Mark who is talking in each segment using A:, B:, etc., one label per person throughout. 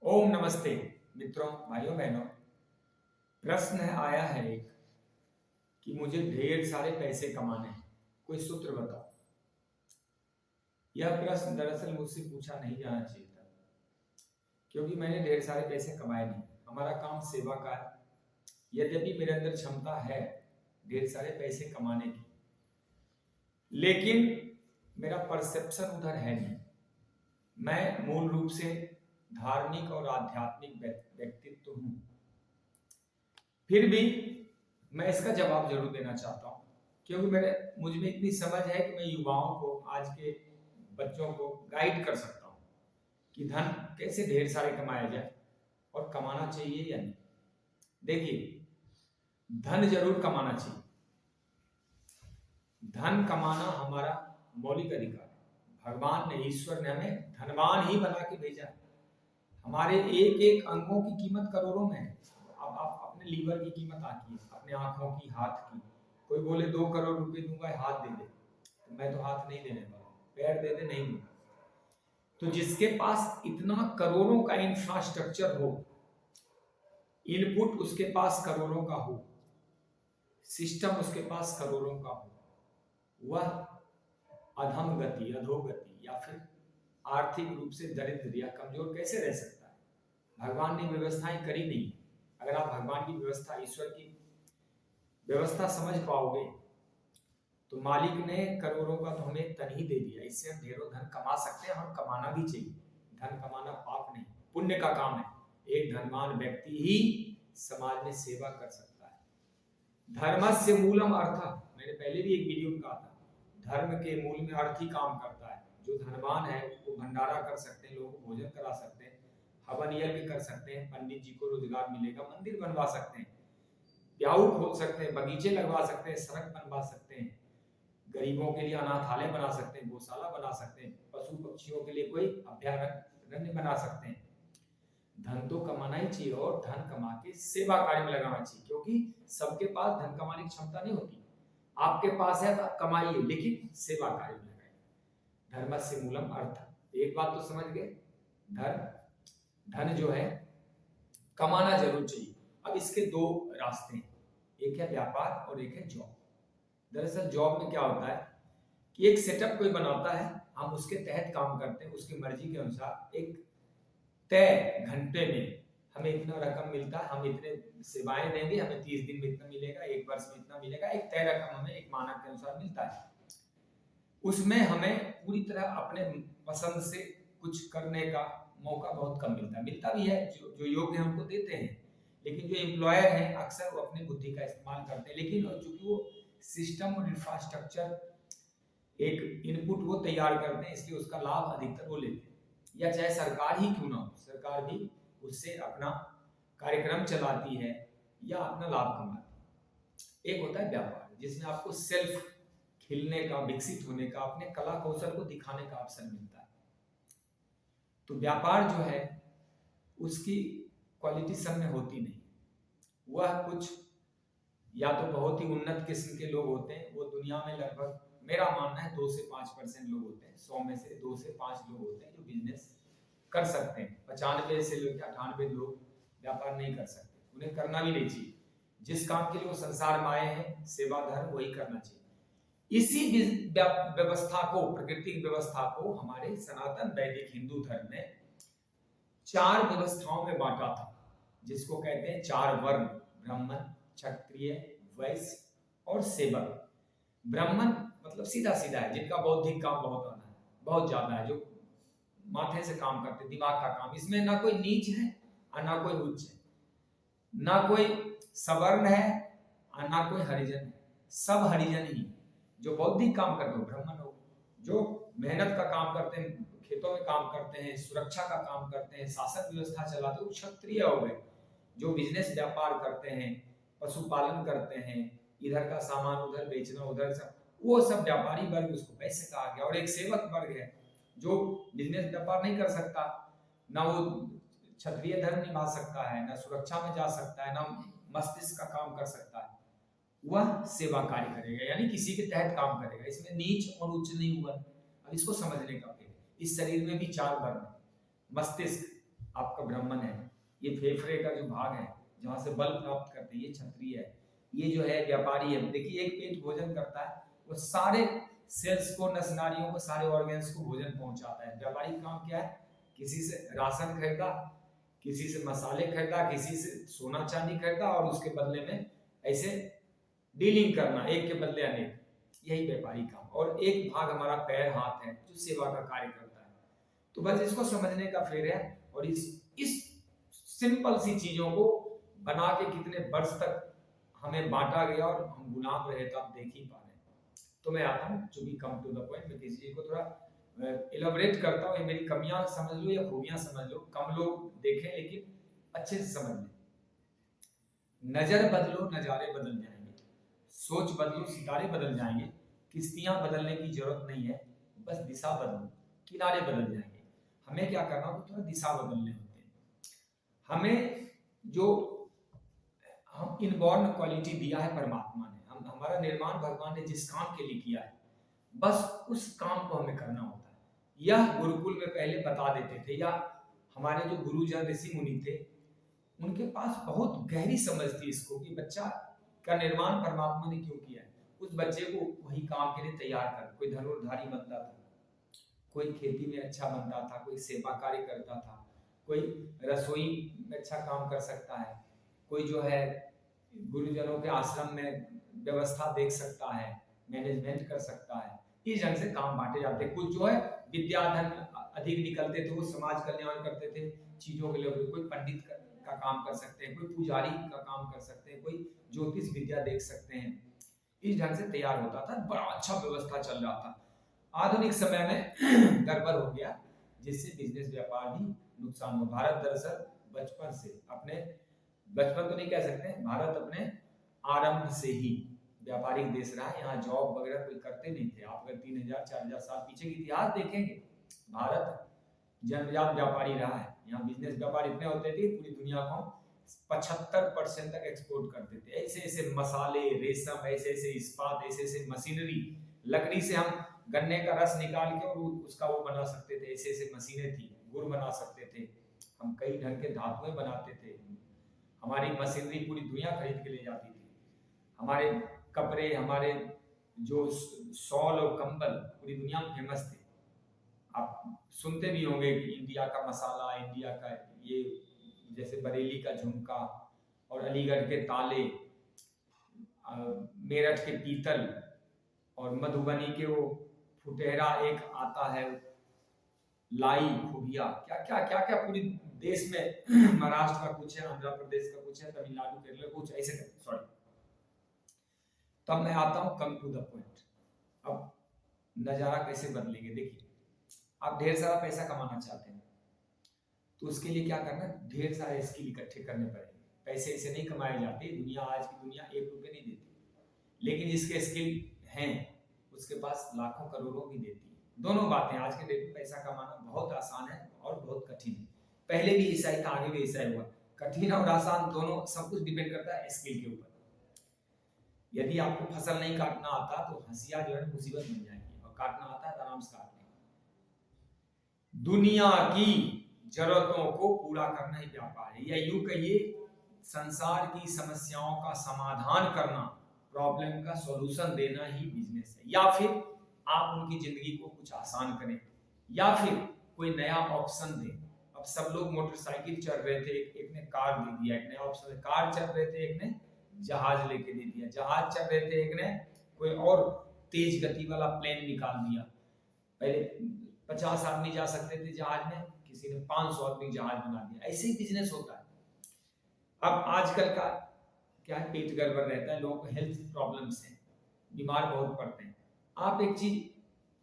A: ओम नमस्ते मित्रों, भाइयों बहनों। प्रश्न आया है एक कि मुझे ढेर सारे पैसे कमाने हैं, कोई सूत्र बताओ। यह प्रश्न दरअसल मुझसे पूछा नहीं जाना चाहिए था, क्योंकि मैंने ढेर सारे पैसे कमाए नहीं। हमारा काम सेवा का है। यद्यपि मेरे अंदर क्षमता है ढेर सारे पैसे कमाने की, लेकिन मेरा परसेप्शन उधर है नहीं। मैं मूल रूप से धार्मिक और आध्यात्मिक व्यक्तित्व हूं। फिर भी मैं इसका जवाब जरूर देना चाहता हूँ, क्योंकि मुझ में इतनी समझ है कि मैं युवाओं को, आज के बच्चों को गाइड कर सकता हूँ कि धन कैसे ढेर सारे कमाया जाए और कमाना चाहिए या नहीं। देखिए, धन जरूर कमाना चाहिए। धन कमाना हमारा मौलिक अधिकार है। भगवान ने, ईश्वर ने हमें धनवान ही बना के भेजा है। हमारे एक एक अंगों की कीमत करोड़ों में है। अब आप अपने लीवर की कीमत आती है, अपने आंखों की, हाथ की। कोई बोले 2 करोड़ रुपए दूंगा, हाथ दे दे, तो मैं तो हाथ नहीं देने वाला। पैर दे दे, नहीं दूंगा। तो जिसके पास इतना करोड़ों का इंफ्रास्ट्रक्चर हो, इनपुट उसके पास करोड़ों का हो, सिस्टम उसके पास करोड़ों का हो, वह अधम गति, अधोगति या फिर आर्थिक रूप से दरिद्र या कमजोर कैसे रह सकता है? भगवान ने व्यवस्थाएं करी नहीं। अगर आप भगवान की व्यवस्था, ईश्वर की व्यवस्था समझ पाओगे तो मालिक ने करोड़ों का तो हमें तन ही दे दिया। इससे हम ढेरों धन कमा सकते हैं और कमाना भी चाहिए। धन कमाना पाप नहीं, पुण्य का काम है। एक धनवान व्यक्ति ही समाज में सेवा कर सकता है। धर्मस्य मूलम अर्थ, मैंने पहले भी एक वीडियो में कहा था, धर्म के मूल में अर्थ ही काम करता है। जो धनवान है वो भंडारा कर सकते हैं, लोगों को भोजन करा सकते हैं, हवन यज्ञ कर सकते हैं, पंडित जी को रोजगार मिलेगा, मंदिर बनवा सकते हैं, ब्याऊ खोल सकते हैं, बगीचे लगवा सकते हैं, सड़क बनवा सकते हैं, गरीबों के लिए अनाथालय बना सकते हैं, गौशाला बना सकते हैं, पशु पक्षियों के लिए कोई अभयारण्य बना सकते हैं। धन तो कमाना ही चाहिए और धन कमा के सेवा कार्य में लगाना चाहिए, क्योंकि सबके पास धन कमाने की क्षमता नहीं होती। आपके पास है तो आप कमाइए, लेकिन सेवा कार्य में लगाइए। धर्मस्य मूलम अर्थ, एक बात तो समझ गए। धन जो है कमाना जरूर चाहिए। अब इसके 2 रास्ते हैं, एक है व्यापार और एक है जॉब। दरअसल जॉब में क्या होता है कि एक सेटअप कोई बनाता है, हम उसके तहत काम करते हैं, उसकी मर्जी के अनुसार एक तय घंटे में हमें इतना रकम मिलता है, हम इतने सेवाएं देंगे, हमें 30 दिन में इतना मिलेगा, 1 वर्ष में इतना मिलेगा। एक तय रकम हमें एक मानक के अनुसार मिलता है। उसमें हमें पूरी तरह अपने पसंद से कुछ करने का मौका बहुत कम मिलता है। मिलता भी है, जो योग्य है उनको देते हैं, लेकिन जो एम्प्लॉयर हैं अक्सर वो अपनी बुद्धि का इस्तेमाल करते हैं। लेकिन चूंकि वो सिस्टम और इंफ्रास्ट्रक्चर, एक इनपुट वो तैयार करते हैं, इसलिए उसका लाभ अधिकतर वो लेते हैं। या चाहे सरकार ही क्यों ना हो, सरकार भी उससे अपना कार्यक्रम चलाती है या अपना लाभ कमाती है। एक होता है व्यापार, जिसमें आपको सेल्फ खिलने का, विकसित होने का, अपने कला कौशल को दिखाने का अवसर मिलता है। तो व्यापार जो है उसकी क्वालिटी सब में होती नहीं। वह कुछ या तो बहुत ही उन्नत किस्म के लोग होते हैं, वो दुनिया में लगभग, मेरा मानना है 2 से 5% लोग होते हैं। 100 में से 2 से 5 लोग होते हैं जो बिजनेस कर सकते हैं। 95 से लेकर 98 लोग व्यापार नहीं कर सकते, उन्हें करना भी नहीं चाहिए। जिस काम के लिए वो संसार में आए हैं, सेवा धर्म, वही करना चाहिए। इसी व्यवस्था को, प्राकृतिक व्यवस्था को हमारे सनातन वैदिक हिंदू धर्म ने 4 व्यवस्थाओं में बांटा था, जिसको कहते हैं 4 वर्ण: ब्राह्मण, क्षत्रिय, वैश्य और सेवक। ब्राह्मण मतलब सीधा सीधा है, जिनका बौद्धिक काम बहुत ज्यादा है, जो माथे से काम करते, दिमाग का काम। इसमें ना कोई नीच है और ना कोई उच्च है, ना कोई सवर्ण है और ना कोई हरिजन है, सब हरिजन ही। जो बौद्धिक काम करते हो ब्राह्मण हो, जो मेहनत का काम करते हैं, खेतों में काम करते हैं, सुरक्षा का काम करते हैं, शासन व्यवस्था चलाते हो, क्षत्रिय हो गए। जो बिजनेस व्यापार करते हैं, पशुपालन करते हैं, इधर का सामान उधर बेचना, उधर सब, वो सब व्यापारी वर्ग, उसको पैसे कहा गया। और एक सेवक वर्ग है जो बिजनेस व्यापार नहीं कर सकता, ना वो क्षत्रिय धर्म निभा सकता है, ना सुरक्षा में जा सकता है, ना मस्तिष्क का काम कर सकता है। वह सेवा कार्य करेगा, यानी किसी के तहत काम करेगा। इसमें नीच और उच्च नहीं हुआ। अब इसको समझने का फिर, इस शरीर में भी 4 वर्ण: मस्तिष्क, आपका ब्राह्मण है, ये फेफड़े का जो भाग है जहाँ से बल प्राप्त करते हैं, ये क्षत्रिय है, ये जो है व्यापारी है। देखिए एक पेट भोजन करता है, वो सारे सेल्स को, नस नाड़ियों को, सारे ऑर्गन्स को भोजन पहुंचाता है। व्यापारी का काम क्या है? किसी से राशन खरीदा, किसी से मसाले खरीदा, किसी से सोना चांदी खरीदा और उसके बदले में ऐसे डीलिंग करना, एक के बदले अनेक, यही व्यापारी काम। और एक भाग हमारा पैर हाथ है जो सेवा का कार्य करता है। तो बस इसको समझने का फेर है। और इस सिंपल सी चीजों को बना के कितने वर्ष तक हमें बांटा गया और हम गुलाम रहे, तो आप देख ही पा रहे हैं। तो मैं आता हूँ to be come to the point, मैं किसी चीज को थोड़ा इलाबरेट करता हूँ। ये मेरी कमियां समझ लो या खूबियां समझ लो, कम लोग देखें लेकिन अच्छे से समझ लें। नजर बदलो नजारे बदल जाएंगे, सोच बदलो सितारे बदल जाएंगे, किश्तियां बदलने की जरूरत नहीं है, बस दिशा बदलो किनारे बदल जाएंगे। हमें क्या करना होगा? थोड़ा दिशा बदलने होते हैं हमें। जो हम इनबॉर्न क्वालिटी दिया है परमात्मा ने, हम हमारा निर्माण भगवान ने जिस काम के लिए किया है, बस उस काम को हमें करना होता है। यह गुरुकुल में पहले बता देते थे, या हमारे जो गुरुजन ऋषि मुनि थे उनके पास बहुत गहरी समझ थी इसको, कि बच्चा का निर्माण परमात्मा ने क्यों किया है। उस बच्चे को वही काम के लिए तैयार कर, कोई धनुर्धारी बनता था, कोई खेती में अच्छा बनता था, कोई सेवा कार्य करता था, कोई रसोई में अच्छा काम कर सकता है, कोई जो है गुरुजनों के आश्रम में व्यवस्था देख सकता है, मैनेजमेंट कर सकता है। इस ढंग से काम बांटे जाते। कुछ जो है विद्याधन अधिक निकलते थे, वो समाज कल्याण करते थे चीजों के लिए। कोई पंडित का काम कर सकते हैं, कोई पुजारी का काम कर सकते हैं, कोई ज्योतिष विद्या देख सकते हैं। इस ढंग से तैयार होता था, बड़ा अच्छा व्यवस्था चल रहा था। आधुनिक समय में गड़बड़ हो गया, जिससे बिजनेस व्यापार भी नुकसान हो। भारत दरअसल बचपन से अपने, बचपन तो नहीं कह सकते, भारत अपने आरंभ से ही व्यापारिक देश रहा है। यहाँ जॉब वगैरह कोई करते नहीं थे। आप अगर 3000-4000 साल पीछे की इतिहास देखेंगे, भारत जन्मजात व्यापारी रहा है। यहाँ बिजनेस व्यापार इतने होते थे, पूरी दुनिया को 75% तक एक्सपोर्ट करते थे। ऐसे ऐसे मसाले, रेशम, ऐसे ऐसे इस्पात, ऐसे ऐसे मशीनरी, लकड़ी से हम गन्ने का रस निकाल के और उसका वो बना सकते थे। ऐसे ऐसे मशीनें थी, गुड़ बना सकते थे हम, कई ढंग के धातुएं बनाते थे। हमारी मशीनरी पूरी दुनिया खरीद के ले जाती थी। हमारे कपड़े, हमारे जो शॉल और कंबल पूरी दुनिया में फेमस थे। आप सुनते भी होंगे कि इंडिया का मसाला, इंडिया का ये, जैसे बरेली का झुमका और अलीगढ़ के ताले, मेरठ के पीतल और मधुबनी के वो फुटेरा एक आता है, लाई खुबिया, क्या क्या क्या क्या पूरी देश में महाराष्ट्र का कुछ है, आंध्र प्रदेश का कुछ है, तमिलनाडु, केरल कुछ ऐसे। सॉरी, तब मैं आता हूं कम टू द पॉइंट। अब नजारा कैसे बदलेंगे? देखिए, आप ढेर सारा पैसा कमाना चाहते हैं तो उसके लिए क्या करना? ढेर सारे स्किल इकट्ठे करने पड़ेंगे। पैसे ऐसे नहीं कमाए जाते, दुनिया, आज की दुनिया 1 रुपये नहीं देती, लेकिन जिसके स्किल हैं उसके पास लाखों करोड़ों भी देती है। दोनों बातें, आज के डेट में पैसा कमाना बहुत आसान है और बहुत कठिन है। पहले भी ऐसा ही था, आगे भी ऐसा ही हुआ। कठिन और आसान दोनों, सब कुछ डिपेंड करता है स्किल के ऊपर। यदि आपको फसल नहीं काटना आता तो हंसिया जो है मुसीबत बन जाएगी, और काटना आता है तो आराम से काट लेंगे। दुनिया की जरूरतों को पूरा करना ही व्यापार है, या यूं कहिए संसार की समस्याओं का समाधान करना, प्रॉब्लम का सॉल्यूशन देना ही बिजनेस है। या फिर आप उनकी जिंदगी को कुछ आसान करें, या फिर कोई नया ऑप्शन दें। अब सब लोग मोटरसाइकिल चल रहे थे, एक ने कार दे दिया, एक नया ऑप्शन। कार चल रहे थे, एक ने जहाज लेके दे दिया। जहाज चल रहे थे, एक ने कोई और तेज गति वाला प्लेन निकाल दिया। पहले 50 आदमी जा सकते थे जहाज में, किसी ने 500 आदमी जहाज बना दिया। ऐसे ही बिजनेस होता है। अब आजकल का क्या है, पेट गड़बड़ रहता है, लोगों को हेल्थ प्रॉब्लम्स हैं, बीमार बहुत पड़ते हैं। आप एक चीज,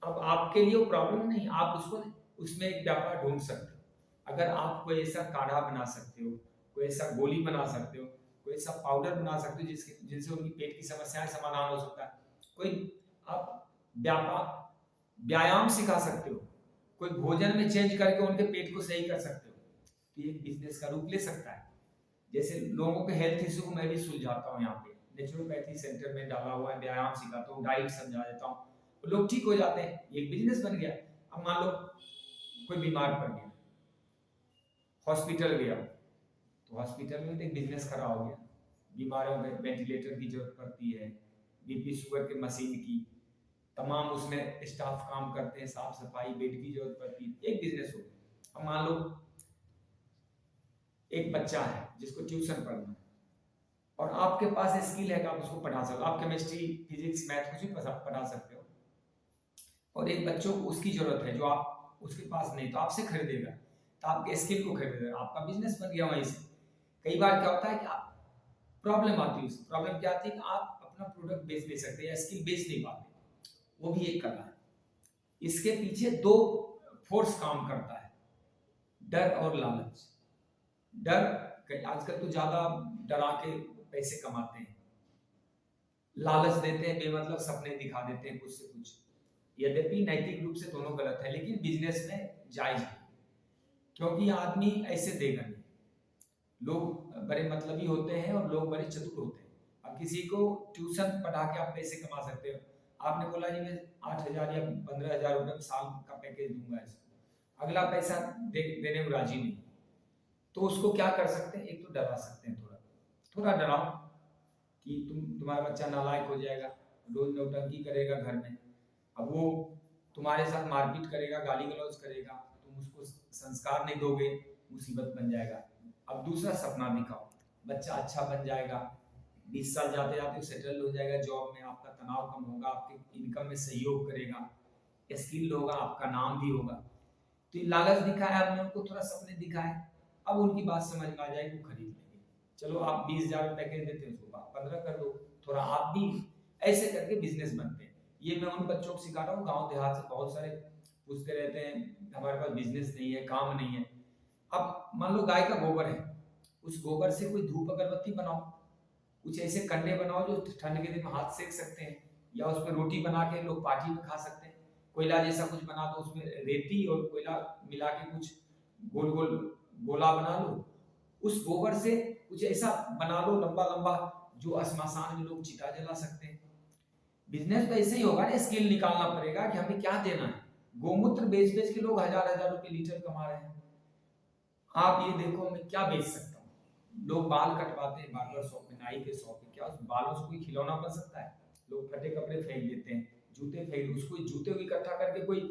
A: अब आपके लिए वो प्रॉब्लम नहीं, आप उसको, उसमें एक व्यापार ढूंढ सकते हो। अगर आप कोई ऐसा काढ़ा बना सकते हो, कोई ऐसा गोली बना सकते हो, कोई ऐसा पाउडर बना सकते हो जिनसे उनकी पेट की समस्याएं समाधान हो सकता है। कोई आप व्यायाम सिखा सकते हो, कोई भोजन में चेंज करके उनके पेट को सही कर सकते हो, तो ये बिजनेस का रूप ले सकता है। जैसे लोगों के हेल्थ इशू को मैं भी सुलझाता हूँ, यहाँ पे नेचुरोपैथी सेंटर में डाला हुआ है, व्यायाम सिखाता हूँ, डाइट समझा देता हूँ, तो लोग ठीक हो जाते हैं। एक बिजनेस बन गया। अब मान लो कोई बीमार पड़ गया, हॉस्पिटल गया तो हॉस्पिटल में एक बिजनेस खड़ा हो गया, बीमारों में वेंटिलेटर की जरूरत पड़ती है, बीपी शुगर के मशीन की, तमाम उसमें स्टाफ काम करते हैं, साफ सफाई, बेड की जरूरत पड़ती है, एक बिजनेस हो गया। अब मान लो एक बच्चा है जिसको ट्यूशन पढ़ना है और आपके पास स्किल है कि आप उसको पढ़ा सकते हो, आप केमिस्ट्री फिजिक्स मैथ कुछ भी पढ़ा सकते हो, और एक बच्चों को उसकी जरूरत है जो आप उसके पास नहीं, तो आपसे खरीदेगा, तो आपके स्किल को खरीदेगा, आपका बिजनेस बन गया वहीं से। कई बार क्या होता है कि आप प्रॉब्लम आती है, उस प्रॉब्लम क्या आती है कि आप अपना प्रोडक्ट बेच नहीं सकते या स्किल बेच नहीं पाते, वो भी एक कला है। इसके पीछे दो फोर्स काम करता है, डर और लालच। डर, आजकल तो ज्यादा डरा के पैसे कमाते हैं, लालच देते हैं, बेमतलब सपने दिखा देते हैं कुछ से कुछ, यद्यपि नैतिक रूप से दोनों गलत है, लेकिन बिजनेस में जायज है, क्योंकि आदमी ऐसे देगा नहीं। लोग बड़े मतलबी होते हैं और लोग बड़े चतुर होते हैं। अब किसी को ट्यूशन पढ़ा के आप पैसे कमा सकते हो, आपने बोला जी मैं 8,000 या 15,000 रुपये साल का पैकेज दूंगा इसको, अगला पैसा देने को राजी नहीं, तो उसको क्या कर सकते हैं, एक तो डरा सकते हैं, थोड़ा थोड़ा डराओ कि तुम्हारा बच्चा नालायक हो जाएगा, रोज नौटंकी करेगा घर में, अब वो तुम्हारे साथ मारपीट करेगा, गाली गलौज करेगा, तुम उसको संस्कार नहीं दोगे, मुसीबत बन जाएगा। अब दूसरा सपना दिखाओ, बच्चा अच्छा बन जाएगा, 20 साल जाते जाते सेटल हो जाएगा जॉब में, आपका तनाव कम होगा, आपके इनकम में सहयोग करेगा, स्किल होगा, आपका नाम भी होगा। तो ये लालच दिखाया हमने उनको, थोड़ा सपने दिखाए, अब उनकी बात समझ में आ जाएगी, वो खरीद लेंगे। चलो आप 20,000 पैकेज देते हो, उसको 15 कर दो, थोड़ा आप भी, ऐसे करके बिजनेस बनते हैं। ये मैं उन बच्चों को सिखा रहा हूँ, गाँव देहात से बहुत सारे पूछते रहते हैं हमारे पास बिजनेस नहीं है, काम नहीं है। अब मान लो गाय का गोबर है, उस गोबर से कोई धूप अगरबत्ती बनाओ, कुछ ऐसे कंडे बनाओ जो ठंड के दिन में हाथ सेक सकते हैं, या उसमें रोटी बना के लोग पार्टी में खा सकते हैं। कोयला जैसा कुछ बना दो, उसमें रेती और कोयला मिला के कुछ गोल गोल गोला बना लो, उस गोबर से कुछ ऐसा बना लो लंबा लंबा जो श्मशान में लोग चिता जला सकते हैं। बिजनेस तो ऐसे ही होगा ना, स्किल निकालना पड़ेगा कि हमें क्या देना है। गोमूत्र बेच बेच के लोग 1,000 रुपए लीटर कमा रहे हैं। आप ये देखो मैं क्या बेच सकता हूँ, लोग बाल कटवाते हैं बार्बर शॉप में, नाई के शॉप में, क्या उस बालों से कोई खिलौना बन सकता है? लोग फटे कपड़े फेंक देते हैं, जूते फेंक, उसको जूते को इकट्ठा करके कोई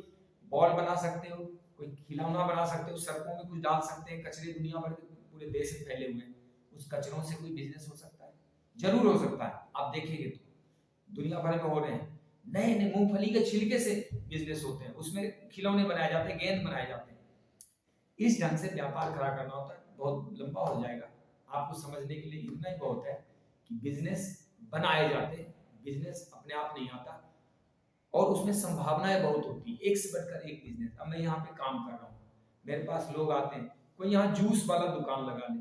A: बॉल बना सकते हो, कोई खिलौना बना सकते हो, सड़कों में कुछ डाल सकते हैं, कचरे दुनिया भर के पूरे देश में फैले हुए हैं, उस कचरों से कोई बिजनेस हो सकता है? जरूर हो सकता है, आप देखेंगे तो दुनिया भर में हो रहे हैं। नए नए मूंगफली के छिलके से बिजनेस होते हैं, उसमें खिलौने बनाए जाते हैं, गेंद बनाए जाते हैं। इस ढंग से व्यापार खड़ा करना होता है, बहुत लंबा हो जाएगा, आपको समझने के लिए इतना ही बहुत है कि बिजनेस बनाए जाते हैं, बिजनेस अपने आप नहीं आता, और उसमें संभावनाएं बहुत होती है, एक से बढ़कर एक बिजनेस। अब मैं यहाँ पे काम कर रहा हूँ, मेरे पास लोग आते हैं, कोई यहाँ जूस वाला दुकान लगा ले,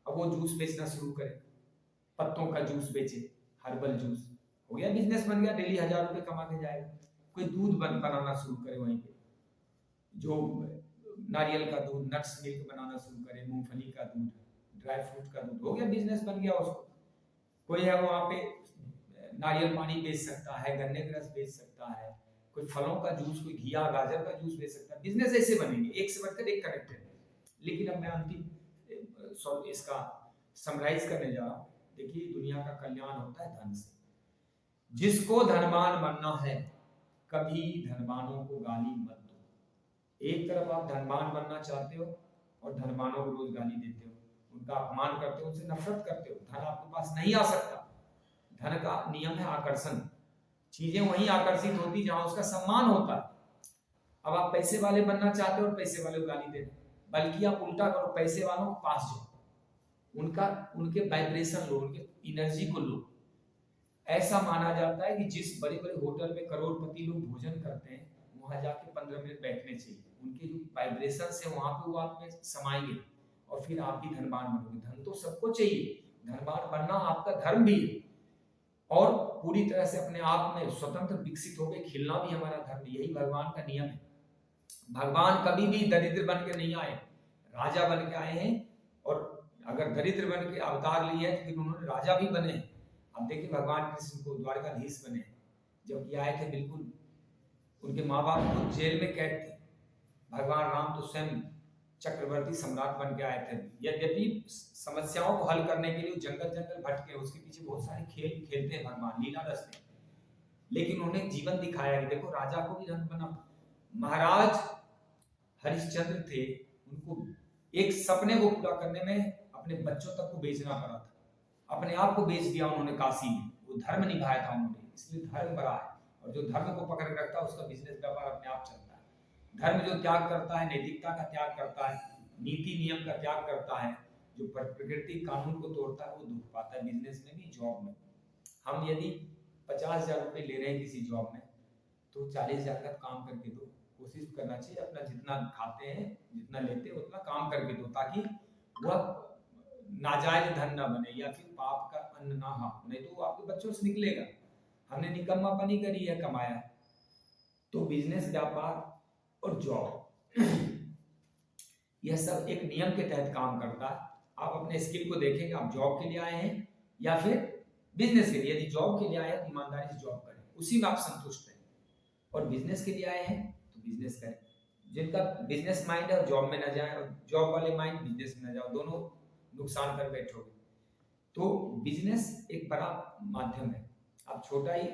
A: अब वो जूस बेचना शुरू करे, पत्तों का जूस बेचे, हर्बल जूस, हो गया बिजनेस बन गया, डेली 1,000 रुपए कमा के जाएगा। कोई दूध बनाना शुरू करे वहीं पे, जो नारियल का दूध, नट्स मिल्क बनाना शुरू करे, मूंगफली का दूध, ड्राई फ्रूट का दूध, हो गया बिजनेस बन गया उसको। कोई है वहाँ पे नारियल पानी बेच सकता है, गन्ने का रस बेच सकता है, कोई फलों का जूस, कोई घिया गाजर का जूस बेच सकता है। बिजनेस ऐसे बनेंगे, एक से बढ़कर एक कनेक्टेड है। लेकिन अब मैं अंतिम इसका समराइज करने जा रहा हूँ। देखिए, दुनिया का कल्याण होता है धन से। जिसको धनवान बनना है, कभी धनवानों को गाली मत दो। एक तरफ आप धनवान बनना चाहते हो और धनवानों को रोज गाली देते हो, उनका अपमान करते हो, उनसे नफरत करते हो, धन आपके पास नहीं आ सकता। धन का नियम है आकर्षण, चीजें वहीं आकर्षित होती जहां उसका सम्मान होता है। अब आप पैसे वाले बनना चाहते हो और पैसे वाले को गाली देते, बल्कि आप उल्टा करो, पैसे वालों के पास जाओ, उनके वाइब्रेशन लो, उनके एनर्जी को लो। ऐसा माना जाता है कि जिस बड़े बड़े होटल में करोड़पति लोग भोजन करते हैं, वहां जाके 15 मिनट बैठने चाहिए, उनके जो वाइब्रेशन है वहां पे वो आप में समाएंगे, और फिर आप भी धनवान बनोगे। धन तो सबको चाहिए, धनवान बनना आपका धर्म भी है, और पूरी तरह से अपने आप में स्वतंत्र विकसित होकर खिलना भी हमारा धर्म। यही भगवान का नियम है। भगवान कभी भी दरिद्र बन के नहीं आए, राजा बन के आए हैं, और अगर दरिद्र बन के अवतार लिए हैं तो फिर उन्होंने राजा भी बने हैं। अब देखिए, भगवान कृष्ण को द्वारकाधीश बने, जबकि आए थे बिल्कुल, उनके माँ बाप खुद जेल में कैद थे। भगवान राम तो स्वयं चक्रवर्ती सम्राट बन के आए थे। यद्यपि समस्याओं को हल करने के लिए जंगल जंगल भटके, उसके पीछे बहुत सारे खेल खेलते हैं भगवान, लीला रचते हैं, लेकिन उन्हें जीवन दिखाया कि देखो राजा को भी रंग बना। महाराज हरिश्चंद्र थे, उनको एक सपने को पूरा करने में अपने बच्चों तक को बेचना पड़ा था, अपने आप को बेच दिया उन्होंने काशी में। वो धर्म निभाया था उन्होंने, इसलिए धर्म बड़ा है, और जो धर्म को पकड़ के रखता है उसका बिजनेस व्यापार अपने आप चलता है। धर्म जो त्याग करता है, नैतिकता का त्याग करता है, नीति नियम का त्याग करता है, जो प्रकृति कानून को तोड़ता है, वो दुख पाता है। बिजनेस में भी, जॉब में। हम यदि 50,000 रुपये ले रहे हैं किसी जॉब में, तो 40,000 का काम करके दो। कोशिश करना चाहिए अपना जितना खाते हैं, जितना लेते हैं उतना काम करके दो, ताकि वह नाजायज धन ना बने या फिर पाप का अन्न ना हो, नहीं तो वो आपके बच्चों से निकलेगा। हमने निकम्मापनी करी है, कमाया। तो बिजनेस, व्यापार और जॉब यह सब एक नियम के तहत काम करता है। आप अपने स्किल को देखेंगे, आप जॉब के लिए आए हैं या फिर बिजनेस के लिए। यदि जॉब के लिए आए हैं तो ईमानदारी से जॉब करें, उसी में आप संतुष्ट हैं, और बिजनेस के लिए आए हैं तो बिजनेस करें। जिनका बिजनेस माइंड है जॉब में ना जाए, और जॉब वाले माइंड बिजनेस में ना जाओ, दोनों नुकसान कर बैठोगे। तो बिजनेस एक बड़ा माध्यम है। आप छोटा ही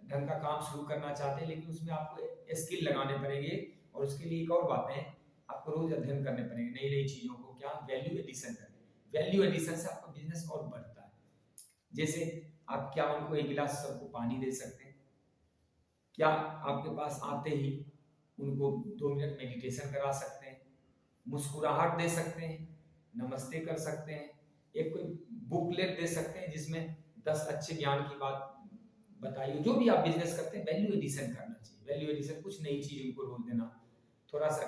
A: ढंग का काम शुरू करना चाहते हैं, लेकिन उसमें आपको स्किल लगाने पड़ेंगे, और उसके लिए एक और बात है, आपको रोज अध्ययन करने पड़ेंगे नई नई चीजों को। क्या? वैल्यू एडिशन करें। वैल्यू एडिशन से आपका बिजनेस और बढ़ता है। जैसे आप क्या उनको एक गिलास सबको पानी दे सकते हैं? क्या आपके पास आते ही उनको 2 मिनट मेडिटेशन करा सकते हैं? मुस्कुराहट दे सकते हैं? नमस्ते कर सकते हैं? एक कोई बुकलेट दे सकते हैं जिसमें 10 अच्छे ज्ञान की बात बताइए? जो भी आप बिजनेस करते हैं, वैल्यू एडिशन करना चाहिए। वैल्यू एडिशन, कुछ नई चीज उनको रोज देना, थोड़ा सा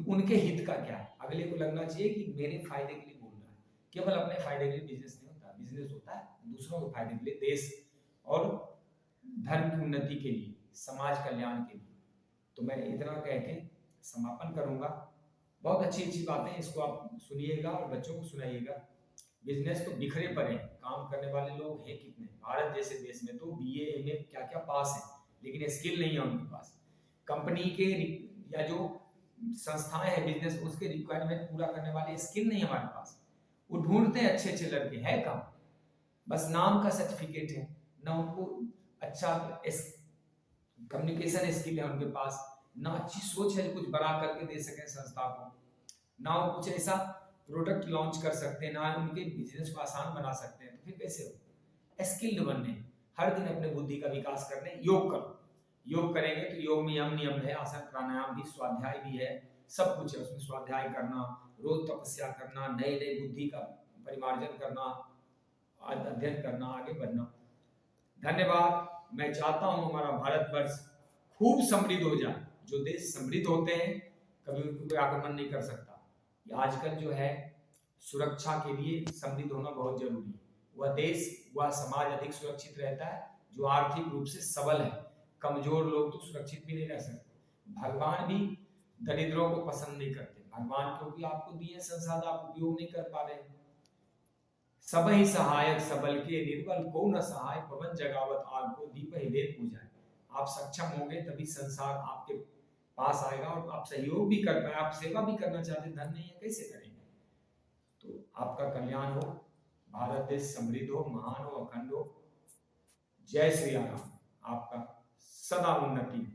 A: उनके हित का क्या है, अगले को लगना चाहिए कि मेरे फायदे के लिए बोल रहा है। केवल अपने फायदे के लिए बिजनेस नहीं होता, बिजनेस होता है दूसरों के फायदे के लिए, देश और धर्म की उन्नति के लिए, समाज कल्याण के लिए। तो मैं इतना कह के समापन करूंगा। बहुत अच्छी अच्छी बातें, इसको आप सुनिएगा और बच्चों को सुनाइएगा। बिजनेस तो बिखरे पड़े हैं, काम करने वाले लोग हैं कितने। भारत जैसे देश में तो बीए एमए क्या क्या पास है, लेकिन स्किल नहीं है उनके पास। कंपनी के या जो संस्थाएं हैं बिजनेस, उसके रिक्वायरमेंट पूरा करने वाले स्किल नहीं हमारे पास। वो ढूंढते हैं अच्छे अच्छे लड़के, हैं कहाँ? बस नाम का सर्टिफिकेट है ना, उनको अच्छा कम्युनिकेशन स्किल है उनके पास, ना अच्छी सोच है कुछ बड़ा करके दे सके संस्था को, ना वो कुछ ऐसा प्रोडक्ट लॉन्च कर सकते हैं, ना उनके बिजनेस को आसान बना सकते हैं। तो फिर कैसे हो? स्किल्ड बनने, हर दिन अपने बुद्धि का विकास करने, योग करो। योग करेंगे तो योग में यम नियम है, आसन प्राणायाम भी, स्वाध्याय भी है, सब कुछ है उसमें। स्वाध्याय करना, रोज तपस्या करना, नए नए बुद्धि का परिमार्जन करना, अध्ययन करना, आगे बढ़ना। धन्यवाद। मैं चाहता हूं हमारा भारतवर्ष खूब समृद्ध हो जाए। जो देश समृद्ध होते हैं कभी उनको कोई आक्रमण नहीं कर सकता। आजकल जो है सुरक्षा के लिए समृद्ध होना बहुत जरूरी है। वह देश, वह समाज अधिक सुरक्षित रहता है जो आर्थिक रूप से सबल है। कमजोर लोग तो सुरक्षित भी नहीं रह सकते। भगवान भी दरिद्रों को पसंद नहीं करते। भगवान क्योंकि आपको दिए संसाधन, आप उपयोग नहीं कर पा रहे हैं। सब ही सहायक सबल के, निर्बल को न सहाय, पवन जगावत आग को, दीप ही देत बुझाए। आप सक्षम होंगे तभी संसार आपके पास आएगा, और आप सहयोग भी कर पाए। आप सेवा भी करना चाहते, धन नहीं है, कैसे करेंगे? तो आपका कल्याण हो, भारत देश समृद्ध हो, महान हो, अखंड हो। जय श्री राम। आपका सदा उन्नति।